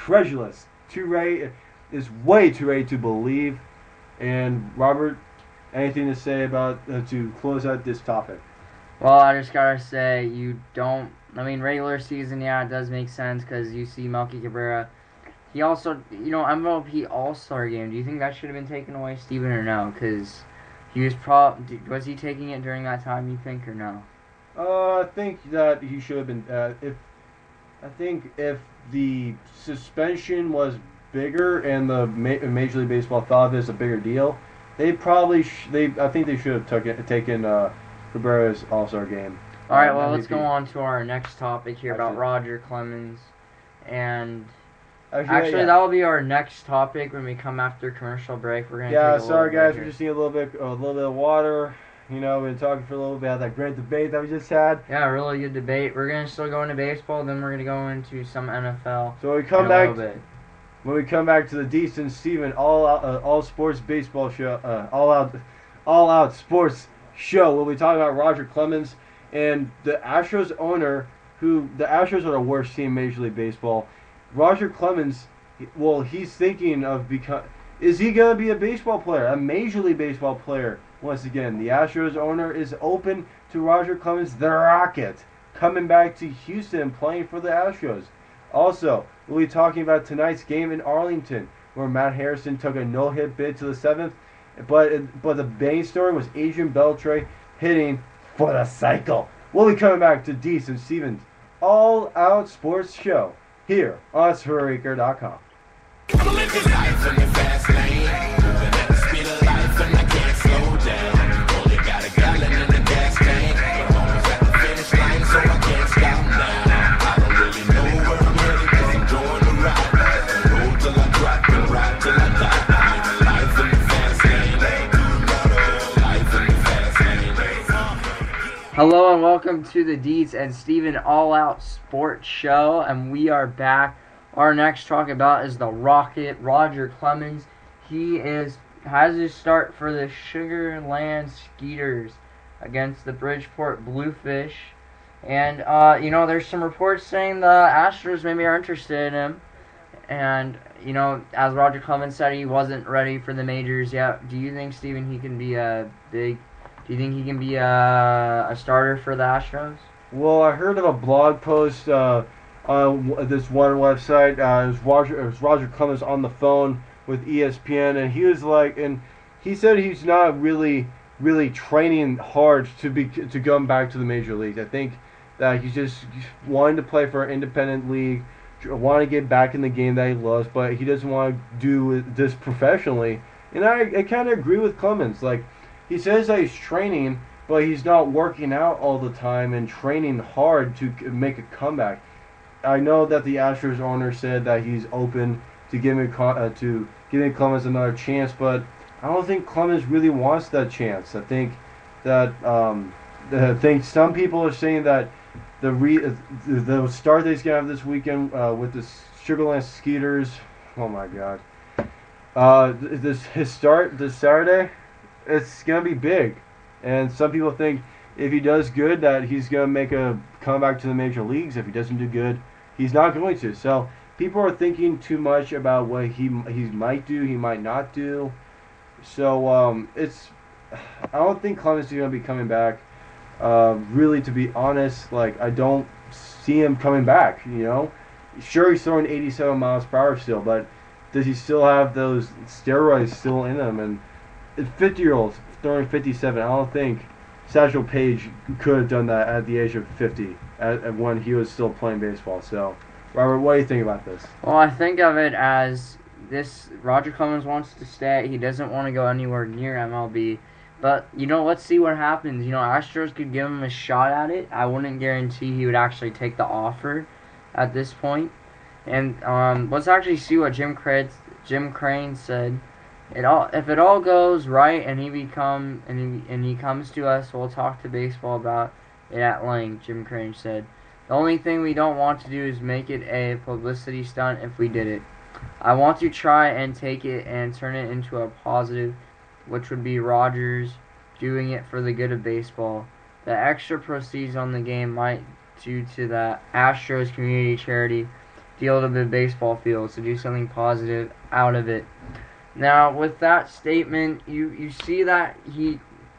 incredulous, is way too ready to believe. And Robert, anything to say about to close out this topic? Well, I just gotta say, regular season, yeah, it does make sense because you see Melky Cabrera. He also, MLB All-Star game. Do you think that should have been taken away, Steven, or no? Because he was he taking it during that time, you think, or no? I think that he should have been. I think if the suspension was bigger and the Major League Baseball thought this a bigger deal, I think they should have taken Cabrera's All-Star game. All right, well, let's go on to our next topic here about Roger Clemens. And actually, that will be our next topic when we come after commercial break. We're gonna sorry guys, we just need a little bit of water. We've been talking for a little bit about that great debate that we just had. Yeah, really good debate. We're gonna still go into baseball, then we're gonna go into some NFL. So when we come back to the Deits and Steven all sports baseball show, all out sports show, we'll be talking about Roger Clemens and the Astros owner. The Astros are the worst team in Major League Baseball. Roger Clemens, he's thinking of is he going to be a baseball player, a Major League Baseball player? Once again, the Astros owner is open to Roger Clemens, the Rocket, coming back to Houston and playing for the Astros. Also, we'll be talking about tonight's game in Arlington, where Matt Harrison took a no-hit bid to the 7th, but the main story was Adrian Beltre hitting for the cycle. We'll be coming back to Deits and Stevens All Out Sports Show here on Spreaker.com. I'm living life in the fast lane, moving at the speed of life and I can't slow down. Only got a gallon in the gas tank, but I'm almost at the finish line, so I can't stop now. I don't really know where I'm headed, cause I'm enjoying the ride. The road till I drop and ride till I die. I'm living life in the fast lane, life in the fast lane. Hello and welcome to the Deits and Steven All Out Sports Show, and we are back. Our next talk about is the Rocket, Roger Clemens. He has his start for the Sugarland Skeeters against the Bridgeport Bluefish. And, there's some reports saying the Astros maybe are interested in him. And, as Roger Clemens said, he wasn't ready for the majors yet. Do you think, Steven, he can be a starter for the Astros? Well, I heard of a blog post on this one website. It was Roger Clemens on the phone with ESPN, and he said he's not really training hard to come back to the major leagues. I think that he's just wanting to play for an independent league, wanting to get back in the game that he loves, but he doesn't want to do this professionally. And I kind of agree with Clemens. Like, he says that he's training, but he's not working out all the time and training hard to make a comeback. I know that the Astros owner said that he's open to giving Clemens another chance, but I don't think Clemens really wants that chance. I think that some people are saying that the start that he's gonna have this weekend with the Sugarland Skeeters. Oh my God! His start this Saturday, it's gonna be big, and some people think if he does good that he's gonna make a comeback to the major leagues. If he doesn't do good, he's not going to. So people are thinking too much about what he might do, he might not do. So I don't think Clemens is going to be coming back. Really, to be honest, I don't see him coming back. Sure, he's throwing 87 miles per hour still, but does he still have those steroids still in him? And 50-year-olds throwing 57, I don't think Satchel Paige could have done that at the age of 50, when he was still playing baseball. So, Robert, what do you think about this? Well, I think of it as this: Roger Clemens wants to stay. He doesn't want to go anywhere near MLB. But, let's see what happens. Astros could give him a shot at it. I wouldn't guarantee he would actually take the offer at this point. And let's actually see what Jim Crane said. If it all goes right and he comes to us, we'll talk to baseball about it at length, Jim Crane said. The only thing we don't want to do is make it a publicity stunt if we did it. I want to try and take it and turn it into a positive, which would be Rogers doing it for the good of baseball. The extra proceeds on the game might due to the Astros community charity deal to the baseball field, so do something positive out of it. Now, with that statement, you see that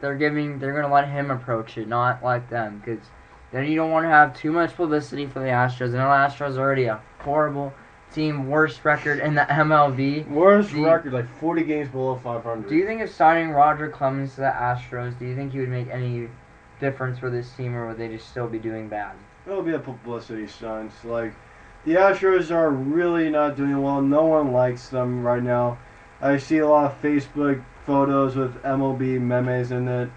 they're going to let him approach it, not like them, because then you don't want to have too much publicity for the Astros. I know the Astros are already a horrible team, worst record in the MLB. Worst record, like 40 games below 500. Do you think if signing Roger Clemens to the Astros, do you think he would make any difference for this team, or would they just still be doing bad? It'll be a publicity stunt. Like, the Astros are really not doing well. No one likes them right now. I see a lot of Facebook photos with MLB memes in it,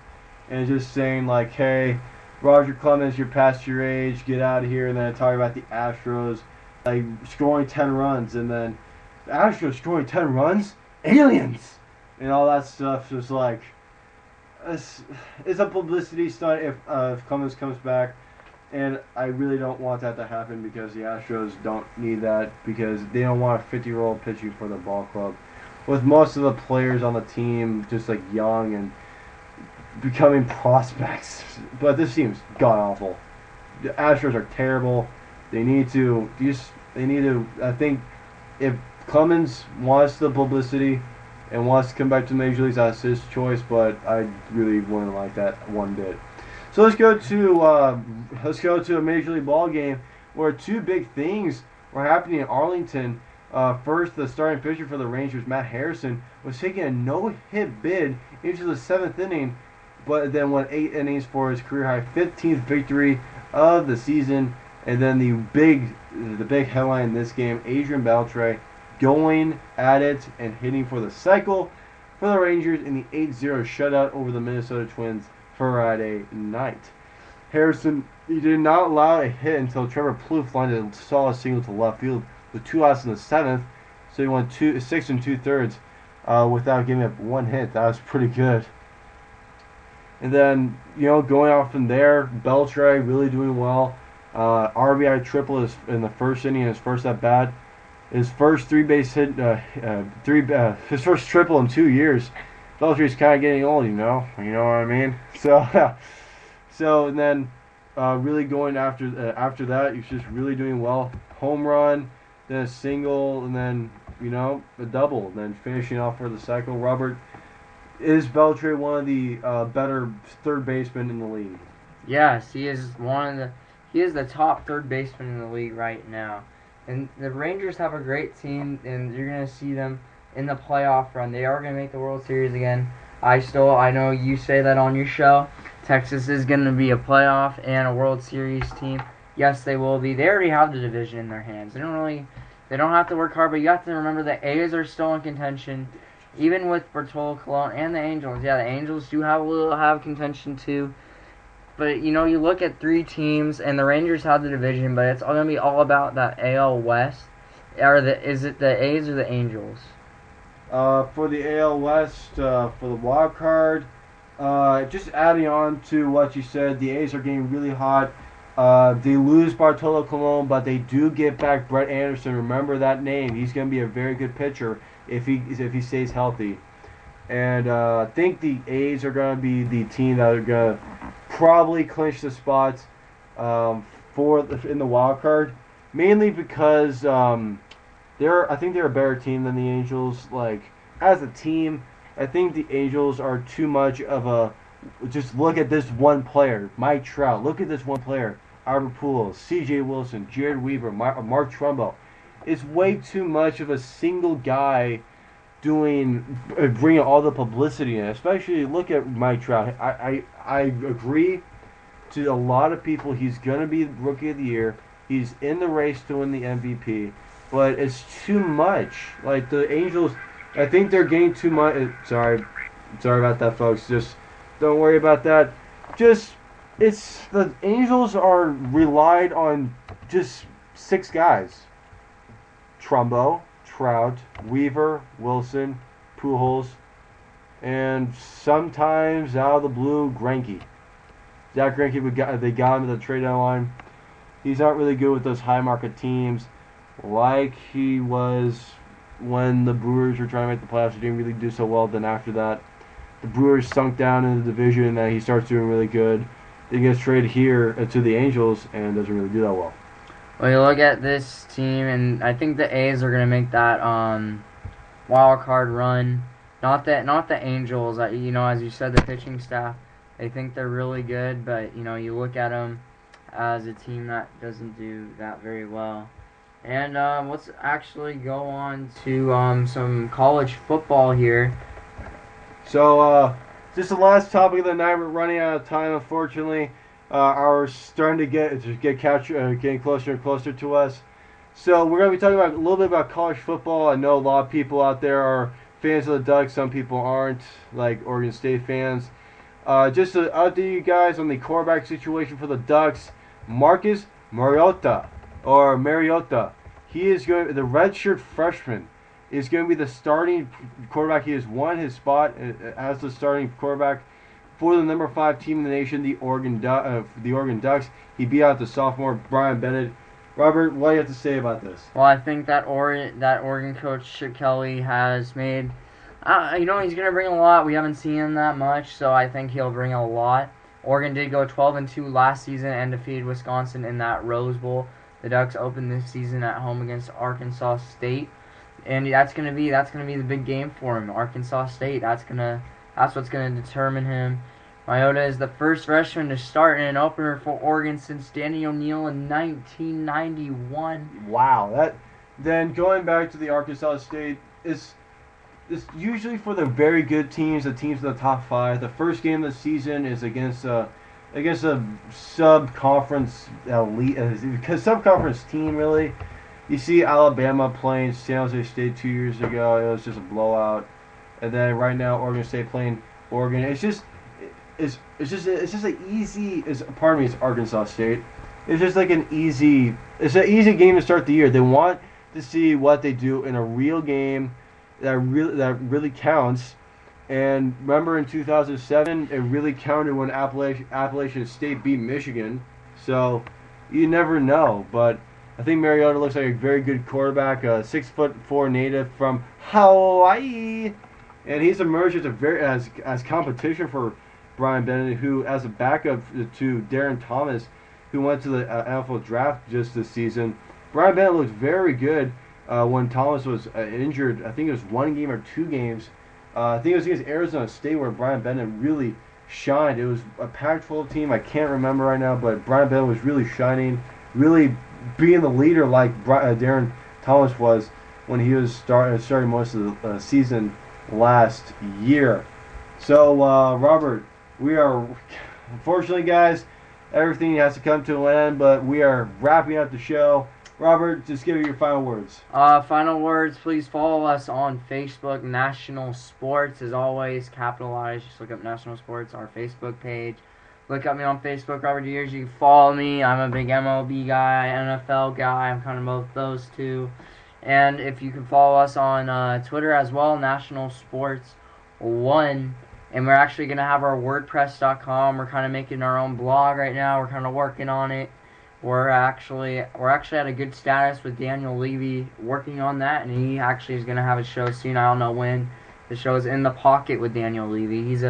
and just saying like, "Hey, Roger Clemens, you're past your age. Get out of here." And then talking about the Astros, like scoring 10 runs, and then the Astros scoring 10 runs, aliens, and all that stuff. Just like, it's a publicity stunt if Clemens comes back. And I really don't want that to happen because the Astros don't need that, because they don't want a 50-year-old pitching for the ball club. With most of the players on the team just like young and becoming prospects. But this team's god-awful. The Astros are terrible. They need to, I think if Clemens wants the publicity and wants to come back to the Major Leagues, that's his choice, but I really wouldn't like that one bit. So let's go to a Major League ball game where two big things were happening in Arlington. First, the starting pitcher for the Rangers, Matt Harrison, was taking a no-hit bid into the 7th inning, but then went 8 innings for his career-high 15th victory of the season. And then the big headline in this game, Adrian Beltre going at it and hitting for the cycle for the Rangers in the 8-0 shutout over the Minnesota Twins Friday night. Harrison, he did not allow a hit until Trevor Plouffe lined a solid single to left field with 2 outs in the 7th, so he went 6 2/3 without giving up 1 hit. That was pretty good. And then, going off from there, Beltre really doing well. RBI triple in the first inning, his first at bat. His first 3-base hit, his first triple in 2 years. Beltre's kind of getting old, you know what I mean? So and then really going after that, he's just really doing well. Home run, then a single, and then a double, and then finishing off for the cycle. Robert, is Beltre one of the better third basemen in the league? Yes, he is the top third baseman in the league right now. And the Rangers have a great team, and you're going to see them in the playoff run. They are going to make the World Series again. I know you say that on your show. Texas is going to be a playoff and a World Series team. Yes, they will be. They already have the division in their hands. They don't have to work hard, but you have to remember the A's are still in contention, even with Bartolo Colon and the Angels. Yeah, the Angels do have contention too. But, you look at 3 teams, and the Rangers have the division, but it's all going to be all about that AL West. Is it the A's or the Angels? For the AL West, for the wild card, just adding on to what you said, the A's are getting really hot. They lose Bartolo Colon, but they do get back Brett Anderson. Remember that name. He's going to be a very good pitcher if he stays healthy. And I think the A's are going to be the team that are going to probably clinch the spots in the wild card, mainly because I think they're a better team than the Angels. Like, as a team, I think the Angels are too much of a just look at this one player, Mike Trout. Look at this one player, Albert Pujols, C.J. Wilson, Jared Weaver, Mark Trumbo. It's way too much of a single guy bringing all the publicity in. Especially look at Mike Trout. I agree to a lot of people. He's gonna be Rookie of the Year. He's in the race to win the MVP. But it's too much. Like the Angels, I think they're getting too much. Sorry about that, folks. Just don't worry about that. The Angels are relied on just 6 guys: Trumbo, Trout, Weaver, Wilson, Pujols, and sometimes out of the blue, Greinke. Zach Greinke, they got him at the trade deadline. He's not really good with those high market teams, like he was when the Brewers were trying to make the playoffs. He didn't really do so well. Then after that, the Brewers sunk down in the division, and then he starts doing really good. Then he gets traded here to the Angels and doesn't really do that well. Well, you look at this team, and I think the A's are going to make that wild card run. Not the Angels. As you said, the pitching staff, they think they're really good, but you look at them as a team that doesn't do that very well. And let's actually go on to some college football here. So, just the last topic of the night. We're running out of time, unfortunately. Are starting to getting closer and closer to us. So we're going to be talking about a little bit about college football. I know a lot of people out there are fans of the Ducks. Some people aren't, like Oregon State fans. Just to update you guys on the quarterback situation for the Ducks, Marcus Mariota. He is going. The redshirt freshman is going to be the starting quarterback. He has won his spot as the starting quarterback for the number 5 team in the nation, the Oregon Ducks. He beat out the sophomore Brian Bennett. Robert, what do you have to say about this? Well, I think that Oregon coach Chip Kelly has made. He's going to bring a lot. We haven't seen him that much, so I think he'll bring a lot. Oregon did go 12-2 last season and defeated Wisconsin in that Rose Bowl. The Ducks opened this season at home against Arkansas State, and that's gonna be the big game for him. Arkansas State. That's what's gonna determine him. Mariota is the first freshman to start in an opener for Oregon since Danny O'Neal in 1991. Wow. Then going back to the Arkansas State, it's usually for the very good teams, the teams in the top 5. The first game of the season is against a sub-conference elite, sub-conference team, really. You see Alabama playing San Jose State 2 years ago. It was just a blowout. And then right now, Oregon State playing Oregon. It's just an easy. It's Arkansas State. It's just like an easy game to start the year. They want to see what they do in a real game that really counts. And remember in 2007, it really counted when Appalachian State beat Michigan. So you never know. But I think Mariota looks like a very good quarterback, a 6'4" native from Hawaii, and he's emerged as competition for Brian Bennett, who as a backup to Darren Thomas, who went to the NFL draft just this season. Brian Bennett looked very good when Thomas was injured. I think it was 1 game or 2 games. I think it was against Arizona State where Brian Bennett really shined. It was a Pac-12 team. I can't remember right now, but Brian Bennett was really shining, really being the leader like Darren Thomas was when he was starting most of the season last year. So, Robert, we are, unfortunately, guys, everything has to come to an end, but we are wrapping up the show. Robert, just give me your final words. Final words, please follow us on Facebook, National Sports, as always, capitalized. Just look up National Sports, our Facebook page. Look up me on Facebook, Robert Deers. You can follow me. I'm a big MLB guy, NFL guy. I'm kind of both those two. And if you can follow us on Twitter as well, National Sports 1. And we're actually going to have our WordPress.com. We're kind of making our own blog right now. We're kind of working on it. We're actually at a good status with Daniel Levy working on that, and he actually is going to have a show soon. I don't know when. The show is In the Pocket with Daniel Levy. He's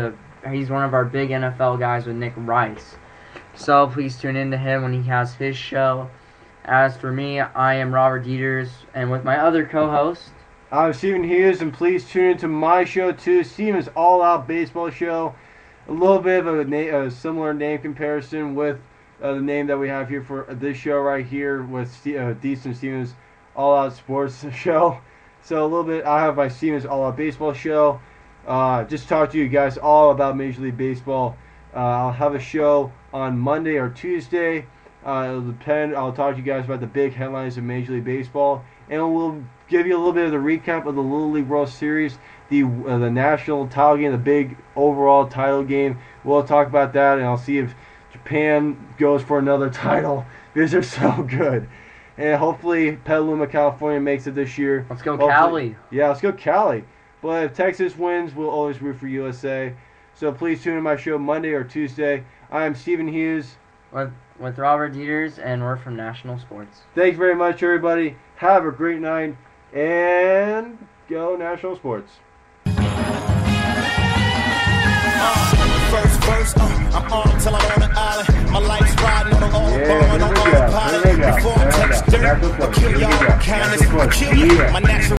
one of our big NFL guys with Nick Rice. So please tune in to him when he has his show. As for me, I am Robert Dieters, and with my other co-host, I'm Stephen Hughes, and please tune into my show too, Steven's All Out Baseball Show. A little bit of a similar name comparison with the name that we have here for this show right here with Deits and Stevens All Out Sports Show. So a little bit, I have my Stevens All Out Baseball Show. Just talk to you guys all about Major League Baseball. I'll have a show on Monday or Tuesday. It'll depend. I'll talk to you guys about the big headlines of Major League Baseball, and we'll give you a little bit of the recap of the Little League World Series, the national title game, the big overall title game. We'll talk about that, and I'll see if Japan goes for another title because they're so good. And hopefully Petaluma, California makes it this year. Let's go Cali. Yeah, let's go Cali. But if Texas wins, we'll always root for USA. So please tune in my show Monday or Tuesday. I am Stephen Hughes. With Robert Dieters, and we're from National Sports. Thanks very much, everybody. Have a great night, and go National Sports. First first. I'm armed till I'm on the island. My life's riding on all Yeah, on there we go. autopilot. There we go. Before I touch There we go. dirt, I'll kill y'all with kindness. I'll kill you. My natural